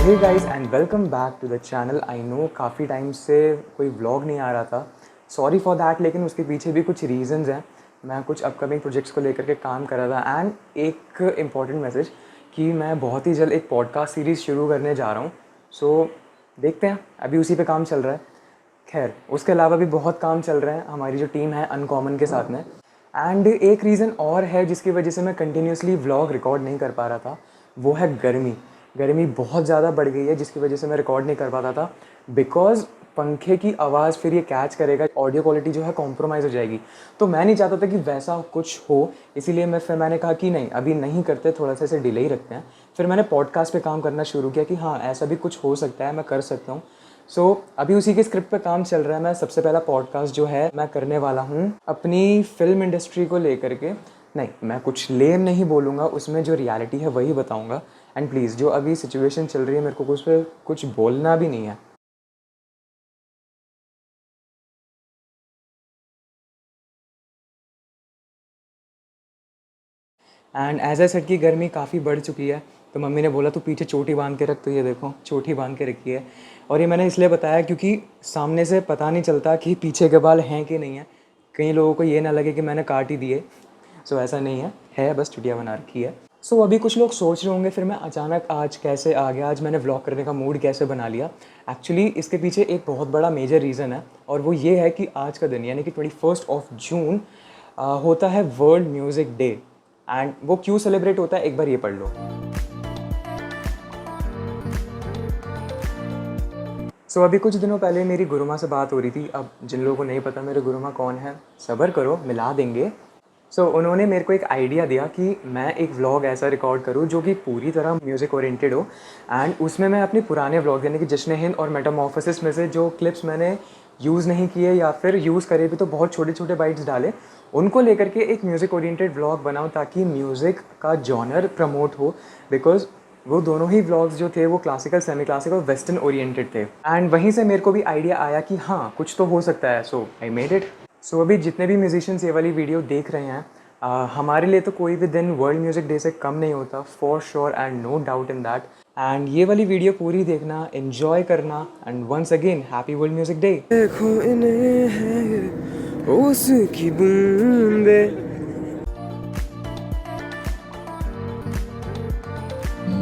Hey guys and welcome back to the channel. I know काफ़ी time से कोई vlog नहीं आ रहा था, सॉरी फॉर दैट। लेकिन उसके पीछे भी कुछ रीजंस हैं। मैं कुछ अपकमिंग प्रोजेक्ट्स को लेकर के काम कर रहा था एंड एक इम्पॉर्टेंट मैसेज कि मैं बहुत ही जल्द एक पॉडकास्ट सीरीज़ शुरू करने जा रहा हूँ। सो देखते हैं, अभी उसी पे काम चल रहा है। खैर, उसके अलावा भी बहुत काम चल रहा है हमारी जो टीम है अनकॉमन के साथ में। एंड एक रीज़न और है जिसकी वजह से मैं कंटिन्यूसली व्लॉग रिकॉर्ड नहीं कर पा रहा था, वो है गर्मी। गर्मी बहुत ज़्यादा बढ़ गई है जिसकी वजह से मैं रिकॉर्ड नहीं कर पाता था, बिकॉज़ पंखे की आवाज़ फिर ये कैच करेगा, ऑडियो क्वालिटी जो है कॉम्प्रोमाइज़ हो जाएगी। तो मैं नहीं चाहता था कि वैसा कुछ हो, इसीलिए मैंने कहा कि नहीं, अभी नहीं करते, थोड़ा सा इसे डिले ही रखते हैं। फिर मैंने पॉडकास्ट पे काम करना शुरू किया कि हाँ, ऐसा भी कुछ हो सकता है, मैं कर सकता हूँ। अभी उसी के स्क्रिप्ट पे काम चल रहा है। मैं सबसे पहला पॉडकास्ट जो है मैं करने वाला हूँ अपनी फिल्म इंडस्ट्री को लेकर के। नहीं, मैं कुछ लेम नहीं बोलूँगा, उसमें जो रियलिटी है वही बताऊँगा। एंड प्लीज़, जो अभी सिचुएशन चल रही है मेरे को उस पर कुछ बोलना भी नहीं है। एंड एज आई सेड की गर्मी काफ़ी बढ़ चुकी है, तो मम्मी ने बोला तू पीछे चोटी बांध के रख। तो ये देखो, चोटी बांध के रखी है। और ये मैंने इसलिए बताया क्योंकि सामने से पता नहीं चलता कि पीछे के बाल हैं कि नहीं है। कई लोगों को ये ना लगे कि मैंने काट ही दिए। ऐसा नहीं है बस चुटिया बना रखी है। अभी कुछ लोग सोच रहे होंगे फिर मैं अचानक आज कैसे आ गया, आज मैंने व्लॉग करने का मूड कैसे बना लिया। एक्चुअली इसके पीछे एक बहुत बड़ा मेजर रीज़न है, और वो ये है कि आज का दिन यानी कि 21 जून होता है वर्ल्ड म्यूज़िक डे। एंड वो क्यों सेलिब्रेट होता है, एक बार ये पढ़ लो। अभी कुछ दिनों पहले मेरी गुरुमा से बात हो रही थी। अब जिन लोगों को नहीं पता मेरे गुरुमा कौन है, सब्र करो, मिला देंगे। उन्होंने मेरे को एक आइडिया दिया कि मैं एक व्लॉग ऐसा रिकॉर्ड करूं जो कि पूरी तरह म्यूज़िक ओरिएंटेड हो। एंड उसमें मैं अपने पुराने व्लॉग यानी कि जश्न हिंद और मेटामॉर्फोसिस में से जो क्लिप्स मैंने यूज़ नहीं किए या फिर यूज़ करे भी तो बहुत छोटे छोटे बाइट्स डाले, उनको लेकर के एक म्यूज़िक ओरिएंटेड व्लॉग बनाऊं ताकि म्यूज़िक का जॉनर प्रमोट हो। बिकॉज वो दोनों ही व्लॉग्स जो थे वो क्लासिकल, सेमी क्लासिकल और वेस्टर्न ओरिएंटेड थे। एंड वहीं से मेरे को भी आइडिया आया कि हाँ, कुछ तो हो सकता है। I made it. अभी जितने भी म्यूजिशियंस ये वाली वीडियो देख रहे हैं, हमारे लिए तो कोई भी दिन वर्ल्ड म्यूज़िक डे से कम नहीं होता, for sure and no doubt in that. And ये वाली वीडियो पूरी देखना, एंजॉय करना। And once again happy world music day. देखो इन्हें है उसकी बूंदे।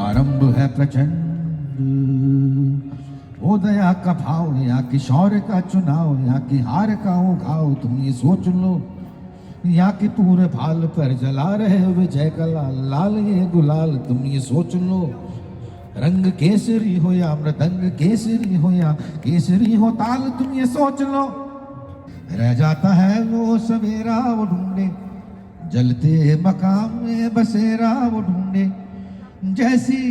आरंभ है प्रचंड, ओ दया का भाव या कि शौर्य का चुनाव या कि हार का उघाव, तुम ये सोच लो। या कि पूरे भाल पर जला रहे विजय का लाल लाल ये गुलाल, तुम ये सोच लो। रंग केसरी हो या मृदंग केसरी हो या केसरी हो ताल, तुम ये सोच लो। रह जाता है वो सवेरा वो ढूंढे, जलते मकाम में बसेरा वो ढूंढे। जैसी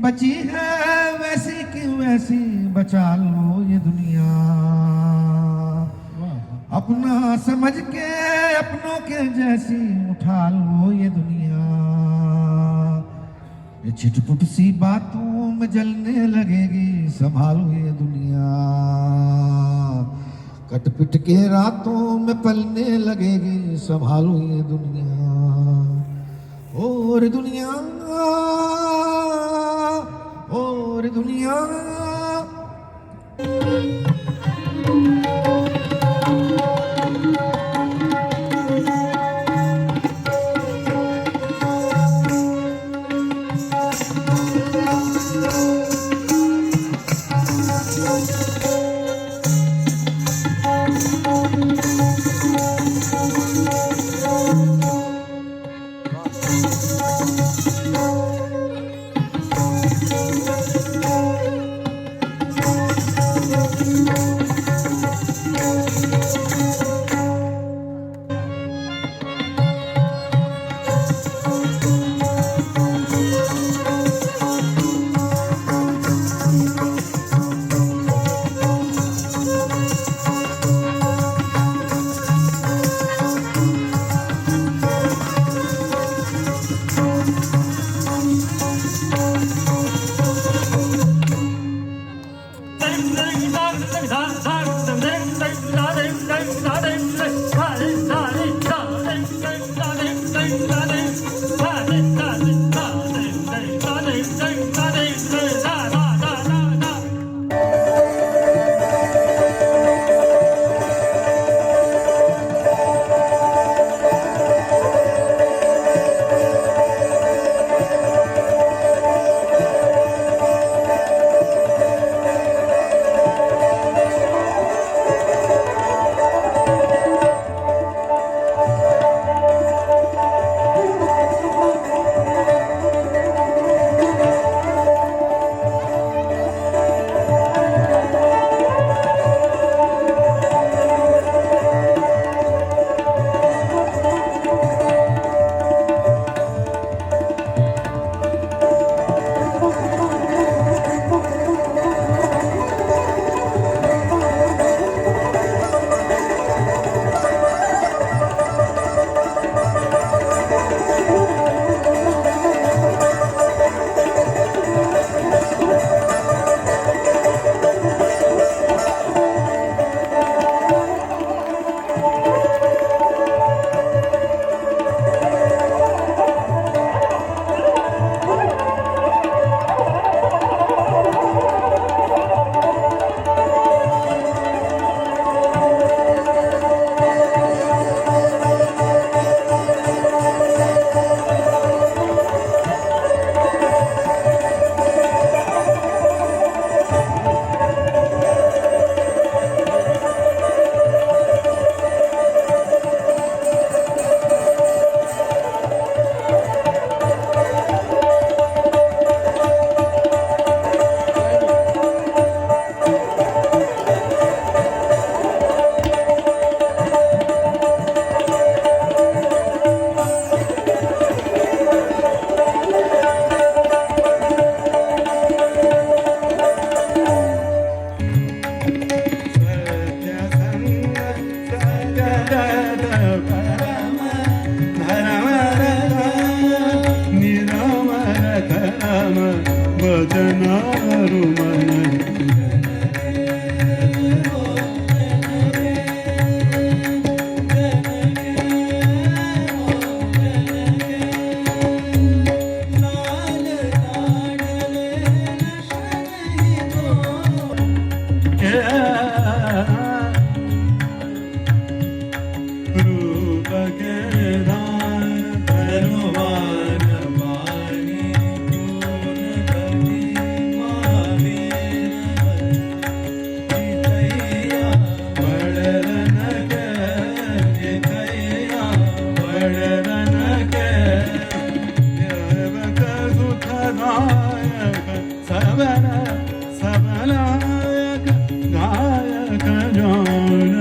बची है वैसी की वैसी बचा लो ये दुनिया। अपना समझ के अपनों के जैसी उठा लो ये दुनिया। ये छिटपुट सी बातों में जलने लगेगी, संभालो ये दुनिया। कटपिट के रातों में पलने लगेगी, संभालो ये दुनिया। और दुनिया, और दुनिया।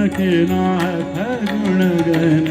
जानकी नाथ गुण गण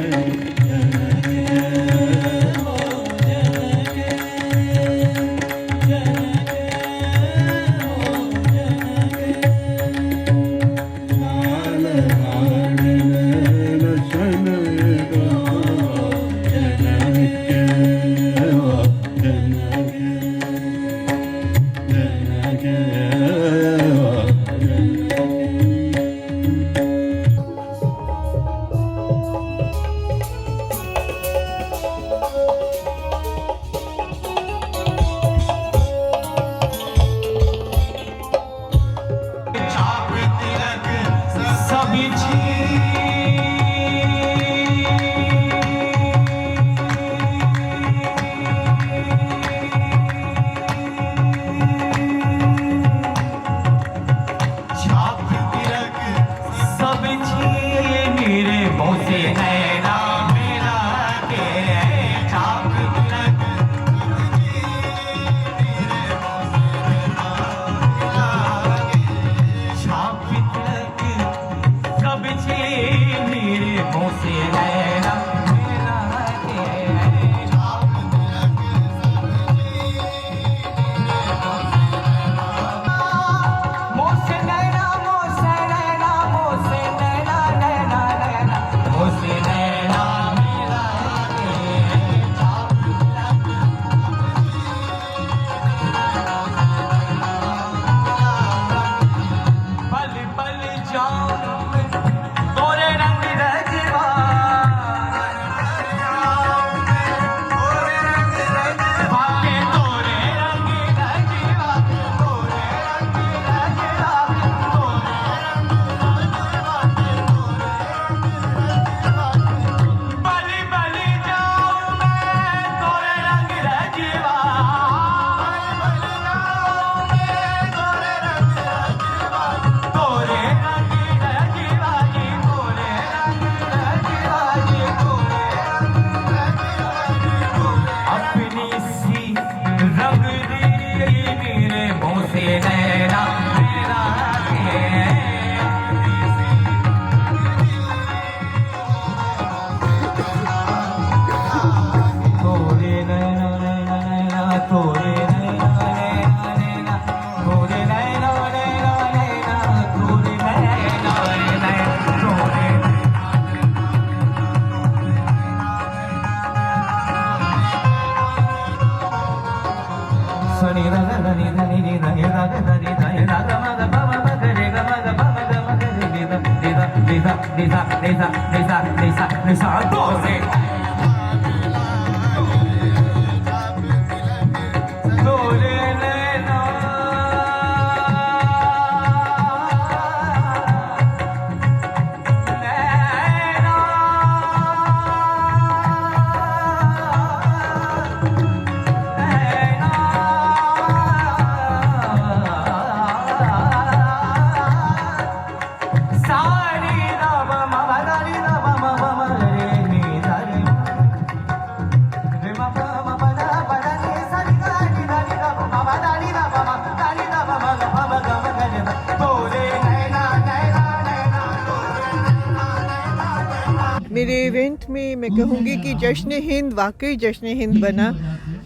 मेरे इवेंट में मैं कहूँगी कि जश्न हिंद वाकई जश्न हिंद बना।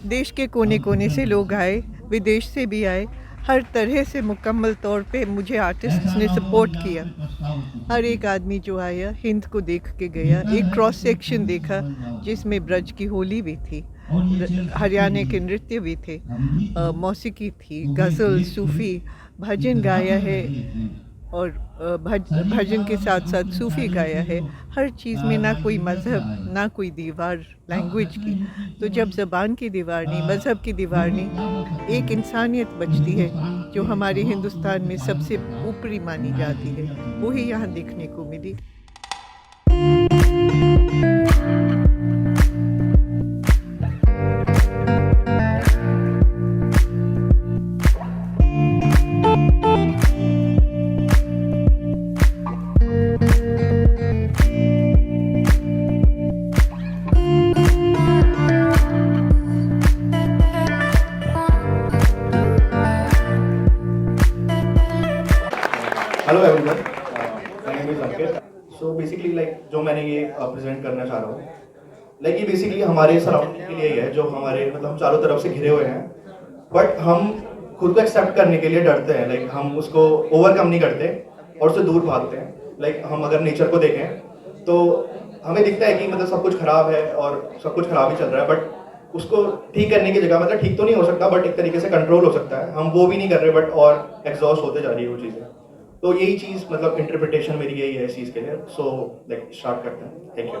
देश के कोने कोने से लोग आए, विदेश से भी आए, हर तरह से मुकम्मल तौर पे मुझे आर्टिस्ट्स ने सपोर्ट किया। हर एक आदमी जो आया हिंद को देख के गया। एक क्रॉस सेक्शन देखा जिसमें ब्रज की होली भी थी, हरियाणा के नृत्य भी थे, मौसीकी थी, गज़ल, सूफ़ी, भजन गाया है और भजन के साथ साथ सूफ़ी गाया है। हर चीज़ में ना कोई मज़हब, ना कोई दीवार लैंग्वेज की। तो जब ज़बान की दीवार नहीं, मज़हब की दीवार नहीं, एक इंसानियत बचती है जो हमारे हिंदुस्तान में सबसे ऊपरी मानी जाती है, वही यहाँ देखने को मिली। Hello everyone, my name is Ankit. So basically like जो मैंने ये प्रेजेंट करना चाह रहा हूँ, लाइक ये बेसिकली हमारे सराउंडिंग के लिए ही है, जो हमारे मतलब हम चारों तरफ से घिरे हुए हैं, बट हम खुद को एक्सेप्ट करने के लिए डरते हैं। लाइक हम उसको ओवरकम नहीं करते और उससे दूर भागते हैं। लाइक हम अगर नेचर को देखें तो हमें दिखता है कि मतलब सब कुछ खराब है और सब कुछ खराब ही चल रहा है, बट उसको ठीक करने की जगह, मतलब ठीक तो नहीं हो सकता बट एक तरीके से कंट्रोल हो सकता है, हम वो भी नहीं कर रहे, बट और एग्जॉस्ट होते जा रही है वो चीज़ें। तो यही चीज़ मतलब इंटरप्रिटेशन मेरी यही है इस चीज़ के लिए। सो लाइक स्टार्ट करते हैं। Thank you.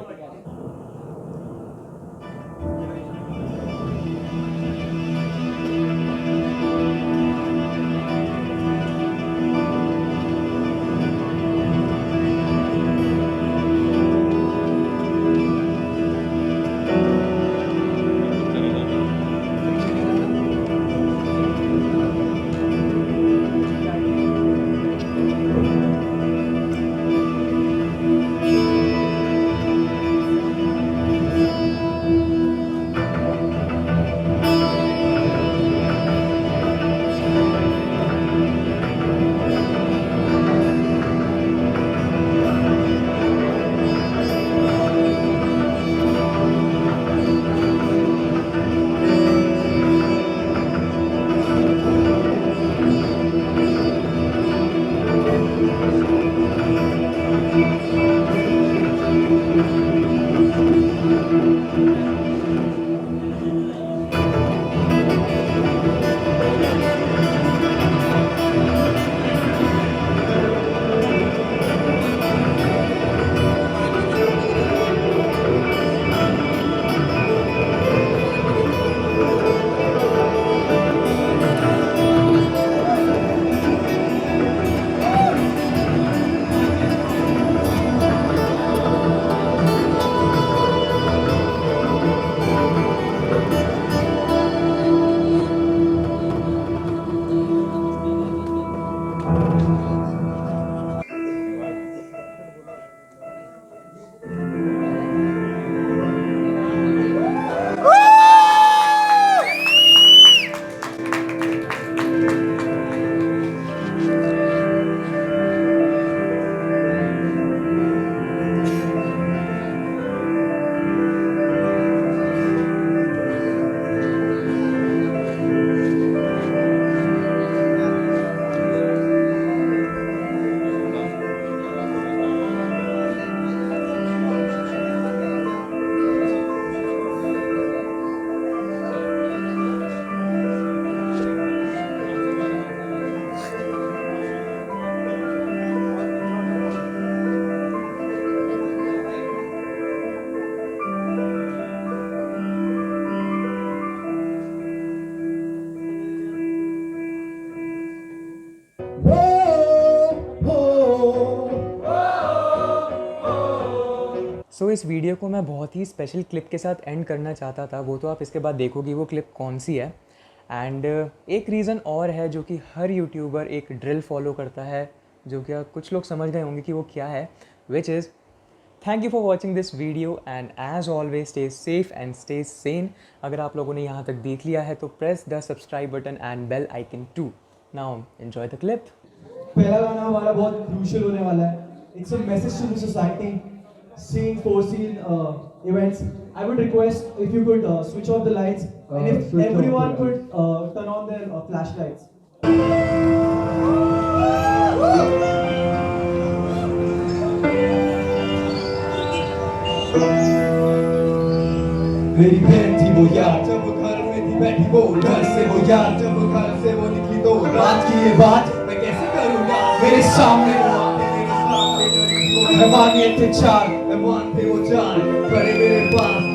सो इस वीडियो को मैं बहुत ही स्पेशल क्लिप के साथ एंड करना चाहता था, वो तो आप इसके बाद देखोगे वो क्लिप कौन सी है। एंड एक रीज़न और है जो कि हर यूट्यूबर एक ड्रिल फॉलो करता है, जो कि कुछ लोग समझ गए होंगे कि वो क्या है, which is thank you for watching this video and as always stay safe and stay sane. अगर आप लोगों ने यहाँ तक देख लिया है तो press the subscribe button and bell icon too. Now enjoy the clip. पहला गाना हमारा बहुत क्रूशियल होने वाला है। It's a message to the society, seeing foreseen events. I would request if you could switch off the lights and if everyone could turn on their flashlights. मेरी बहन थी वो यार, जब वो घर में थी बैठी वो, घर से वो यार, जब वो घर से वो निकली तो बात की ये बात मैं कैसे करूँगा, मेरे सामने हैवानियत थे चार, हैवान थे वो चार, खड़े मेरे पास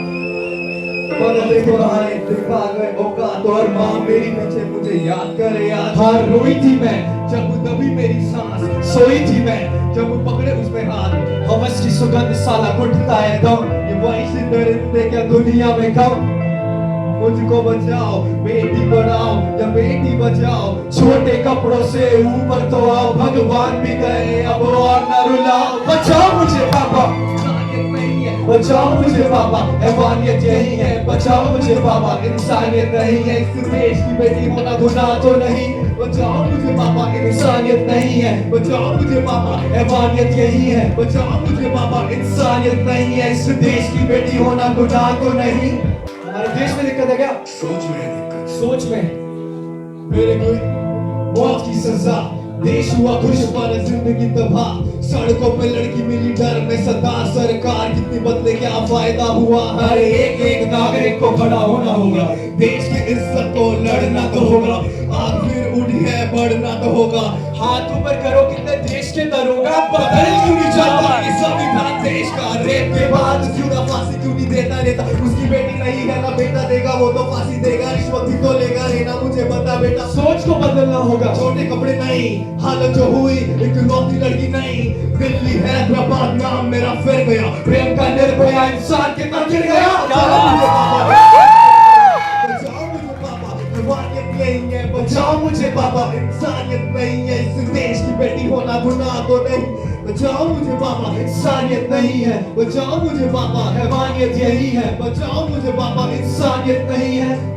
बदले के बहाने दिखा गए औकात, और माँ मेरी पीछे मुझे याद करे यार। हाँ रोई थी मैं जब दबी मेरी सांस, सोई थी मैं जब पकड़े उसमें हाथ, हवस की सुगंध साला घुटता है दम, ये वही से दरिंदे क्या दुनिया में कम। मुझको बचाओ बेटी बढ़ाओ या बेटी बचाओ, छोटे कपड़ों से ऊपर तो आओ, भगवान भी गए अब और न रुलाओ, बचाओ मुझे बाबा। बचाओ मुझे पापा, हैवानियत यही है, बचाओ मुझे पापा, इंसानियत नहीं है, इस देश की बेटी होना गुनाह तो नहीं, बचाओ मुझे पापा, इंसानियत नहीं है, बचाओ मुझे पापा, हैवानियत यही है, बचाओ मुझे पापा, इंसानियत नहीं है, इस देश की बेटी होना गुनाह तो नहीं। हमारे देश में दिक्कत है क्या? सोच में मेरे कोई मौत की सजा, देश हुआ खुश पर जिंदगी तबाह, सड़कों पे लड़की मिली डर में सदा, सरकार कितनी बदले क्या फायदा हुआ, हर एक नागरिक को खड़ा होना होगा, देश की इज्जत को लड़ना तो होगा, आखिर उठी है बढ़ना तो होगा, हाथ ऊपर करो कितने देश के दरोगा, बदल क्यों नहीं जाता ये संविधान देश का, रेप के बाद क्यों ना फांसी क्यों नहीं देता नेता, उसकी बेटी नहीं है ना बेटा देगा वो तो फांसी देगा, रिश्वत भी तो लेगा लेना मुझे बता बेटा, सोच को बदलना होगा, छोटे कपड़े नहीं, हालत जो हुई इकलौती लड़की नहीं, दिल्ली हैदराबाद नाम मेरा फिर गया, प्रेम का निर्भया इंसान कितना गिर गया, बचाओ मुझे पापा, इंसानियत नहीं है, इस देश की बेटी होना गुनाह तो नहीं, बचाओ मुझे पापा, इंसानियत नहीं है, बचाओ मुझे पापा, हैवानियत यही है, बचाओ मुझे पापा, इंसानियत नहीं है।